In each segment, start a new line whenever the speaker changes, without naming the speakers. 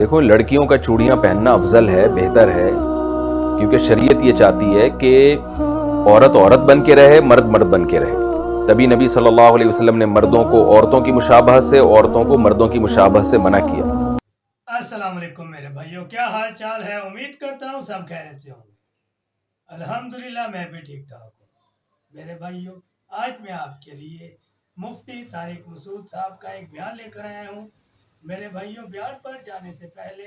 دیکھو، لڑکیوں کا چوڑیاں پہننا افضل ہے، بہتر ہے، کیونکہ شریعت یہ چاہتی ہے کہ عورت عورت بن کے رہے، مرد مرد بن کے رہے۔ تبھی نبی صلی اللہ علیہ وسلم نے مردوں کو عورتوں کی مشابہت سے، عورتوں کو مردوں کی مشابہت سے منع کیا۔
السلام علیکم میرے بھائیوں، کیا حال چال ہے؟ امید کرتا ہوں سب خیریت سے ہوں گے۔ الحمدللہ میں بھی ٹھیک ٹھاک ہوں۔ میرے بھائیوں، آج میں آپ کے لیے مفتی طارق مسعود صاحب کا ایک بیان لے کر آیا ہوں۔ میرے بھائیوں، بیان پر جانے سے پہلے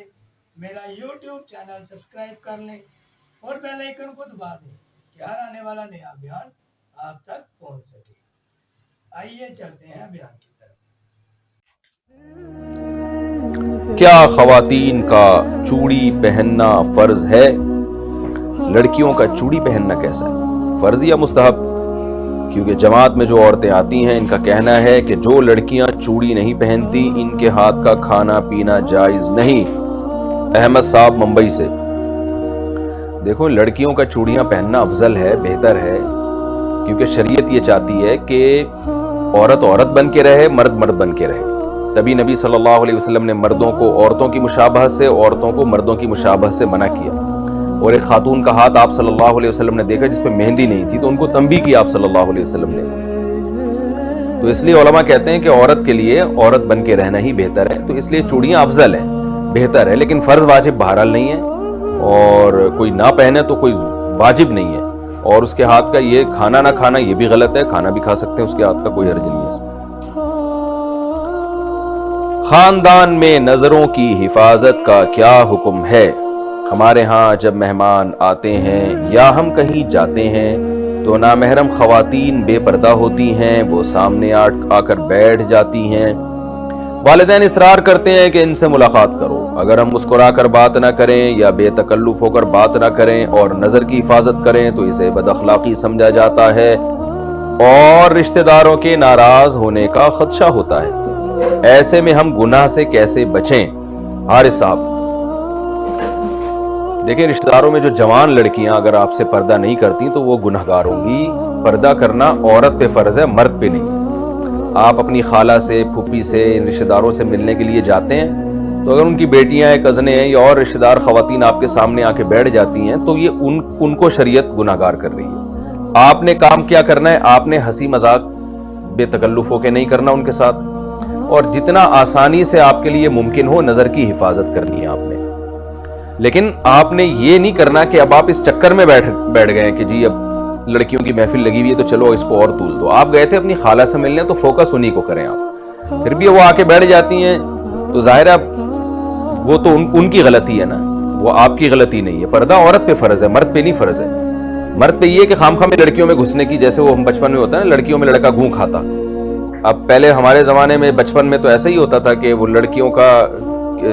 میرا یوٹیوب چینل سبسکرائب کر لیں اور بیل آئیکن کو دبا دیں کہ ہر آنے والا نیا بیان آپ تک پہنچ سکے۔ آئیے چلتے ہیں بیان کی طرف۔
کیا خواتین کا چوڑی پہننا فرض ہے؟ لڑکیوں کا چوڑی پہننا کیسا ہے؟ فرض یا مستحب؟ کیونکہ جماعت میں جو عورتیں آتی ہیں ان کا کہنا ہے کہ جو لڑکیاں چوڑی نہیں پہنتی ان کے ہاتھ کا کھانا پینا جائز نہیں۔ احمد صاحب ممبئی سے۔ دیکھو، لڑکیوں کا چوڑیاں پہننا افضل ہے، بہتر ہے، کیونکہ شریعت یہ چاہتی ہے کہ عورت عورت بن کے رہے، مرد مرد بن کے رہے۔ تبھی نبی صلی اللہ علیہ وسلم نے مردوں کو عورتوں کی مشابہت سے، عورتوں کو مردوں کی مشابہت سے منع کیا۔ اور ایک خاتون کا ہاتھ آپ صلی اللہ علیہ وسلم نے دیکھا جس پہ مہندی نہیں تھی، تو ان کو تنبیہ کی آپ صلی اللہ علیہ وسلم نے۔ تو اس لیے علماء کہتے ہیں کہ عورت کے لیے عورت بن کے رہنا ہی بہتر ہے، تو اس لیے چوڑیاں افضل ہیں، بہتر ہے، لیکن فرض واجب بہرحال نہیں ہے، اور کوئی نہ پہنے تو کوئی واجب نہیں ہے۔ اور اس کے ہاتھ کا یہ کھانا نہ کھانا یہ بھی غلط ہے، کھانا بھی کھا سکتے ہیں، اس کے ہاتھ کا کوئی حرج نہیں ہے اس میں۔ خاندان میں نظروں کی حفاظت کا کیا حکم ہے؟ ہمارے ہاں جب مہمان آتے ہیں یا ہم کہیں جاتے ہیں تو نامحرم خواتین بے پردہ ہوتی ہیں، وہ سامنے آ کر بیٹھ جاتی ہیں۔ والدین اصرار کرتے ہیں کہ ان سے ملاقات کرو۔ اگر ہم مسکرا کر بات نہ کریں یا بے تکلف ہو کر بات نہ کریں اور نظر کی حفاظت کریں تو اسے بد اخلاقی سمجھا جاتا ہے اور رشتہ داروں کے ناراض ہونے کا خدشہ ہوتا ہے۔ ایسے میں ہم گناہ سے کیسے بچیں؟ حارث صاحب۔ دیکھیں، رشتہ داروں میں جو جوان لڑکیاں اگر آپ سے پردہ نہیں کرتی تو وہ گنہگار ہوں گی۔ پردہ کرنا عورت پہ فرض ہے، مرد پہ نہیں۔ آپ اپنی خالہ سے، پھوپھی سے، ان رشتہ داروں سے ملنے کے لیے جاتے ہیں تو اگر ان کی بیٹیاں ہیں، کزنیں ہیں یا اور رشتہ دار خواتین آپ کے سامنے آ کے بیٹھ جاتی ہیں تو یہ ان کو شریعت گنہگار کر رہی ہے۔ آپ نے کام کیا کرنا ہے؟ آپ نے ہنسی مذاق بے تکلف ہو کے نہیں کرنا ان کے ساتھ، اور جتنا آسانی سے آپ کے لیے ممکن ہو نظر کی حفاظت کرنی ہے آپ نے۔ لیکن آپ نے یہ نہیں کرنا کہ اب آپ اس چکر میں بیٹھ گئے کہ جی اب لڑکیوں کی محفل لگی ہوئی ہے تو چلو اس کو اور تول دو۔ آپ گئے تھے اپنی خالہ سے ملنے تو فوکس انہی کو کریں آپ۔ پھر بھی وہ آ کے بیٹھ جاتی ہیں تو ظاہر ہے وہ تو ان کی غلطی ہے نا، وہ آپ کی غلطی نہیں ہے۔ پردہ عورت پہ فرض ہے، مرد پہ نہیں فرض ہے۔ مرد پہ یہ ہے کہ خام خواہ میں لڑکیوں میں گھسنے کی، جیسے وہ بچپن میں ہوتا ہے نا، لڑکیوں میں لڑکا گھوں کھاتا۔ اب پہلے ہمارے زمانے میں بچپن میں تو ایسا ہی ہوتا تھا کہ وہ لڑکیوں کا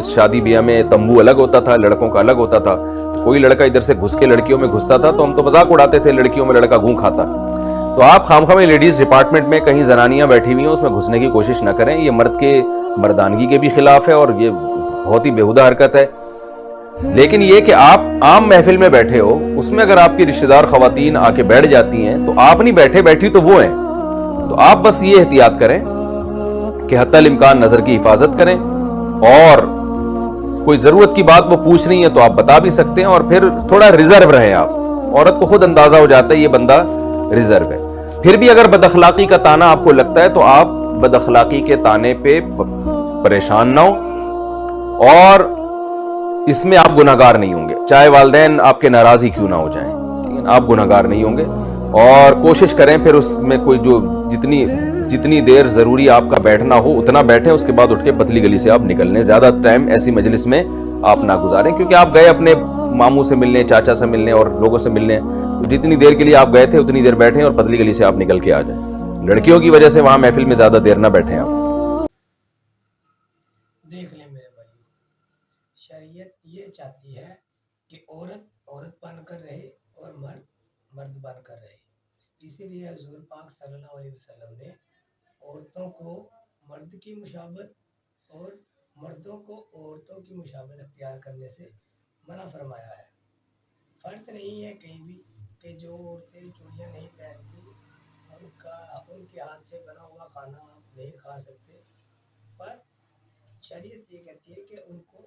شادی بیاہ میں تمبو الگ ہوتا تھا، لڑکوں کا الگ ہوتا تھا۔ کوئی لڑکا ادھر سے گھس کے لڑکیوں میں گھستا تھا تو ہم تو مذاق اڑاتے تھے، لڑکیوں میں لڑکا گھوں کھاتا۔ تو آپ خام خواہ میں لیڈیز ڈپارٹمنٹ میں کہیں زنانیاں بیٹھی ہوئی ہیں اس میں گھسنے کی کوشش نہ کریں، یہ مرد کے مردانگی کے بھی خلاف ہے اور یہ بہت ہی بیہودہ حرکت ہے۔ لیکن یہ کہ آپ عام محفل میں بیٹھے ہو، اس میں اگر آپ کی رشتہ دار خواتین آ کے بیٹھ جاتی ہیں تو آپ نہیں بیٹھے، بیٹھی تو وہ ہیں، تو آپ بس یہ احتیاط کریں کہ حتی الامکان نظر کی حفاظت کریں، اور کوئی ضرورت کی بات وہ پوچھ رہی ہیں تو آپ بتا بھی سکتے ہیں، اور پھر تھوڑا ریزرو رہیں آپ۔ عورت کو خود اندازہ ہو جاتا ہے یہ بندہ ریزرو ہے۔ پھر بھی اگر بد اخلاقی کا تانا آپ کو لگتا ہے تو آپ بد اخلاقی کے تانے پہ پریشان نہ ہو، اور اس میں آپ گناہگار نہیں ہوں گے، چاہے والدین آپ کے ناراض ہی کیوں نہ ہو جائیں، ٹھیک ہے، آپ گناہگار نہیں ہوں گے۔ اور کوشش کریں پھر اس میں کوئی جو جتنی دیر ضروری آپ کا بیٹھنا ہو اتنا بیٹھیں، اس کے بعد اٹھ کے پتلی گلی سے آپ نکل لیں۔ زیادہ ٹائم ایسی مجلس میں آپ نہ گزاریں، کیونکہ آپ گئے اپنے ماموں سے ملنے، چاچا سے ملنے اور لوگوں سے ملنے، تو جتنی دیر کے لیے آپ گئے تھے اتنی دیر بیٹھیں اور پتلی گلی سے آپ نکل کے آ جائیں۔ لڑکیوں کی وجہ سے وہاں محفل میں زیادہ دیر نہ بیٹھیں آپ۔
دیکھ لیں میرے بھائی، شریعت یہ چاہتی ہے کہ عورت عورت بن کر رہے اور مرد مرد بن کر رہے۔ اسی لیے حضور پاک صلی اللہ علیہ وسلم نے عورتوں کو مرد کی مشابہت اور مردوں کو عورتوں کی مشابہت اختیار کرنے سے منع فرمایا ہے۔ فرض نہیں ہے کہیں بھی کہ جو عورتیں چوڑیاں نہیں پہنتی ان کے ہاتھ سے بنا ہوا کھانا آپ نہیں کھا سکتے، پر شریعت یہ کہتی ہے کہ ان کو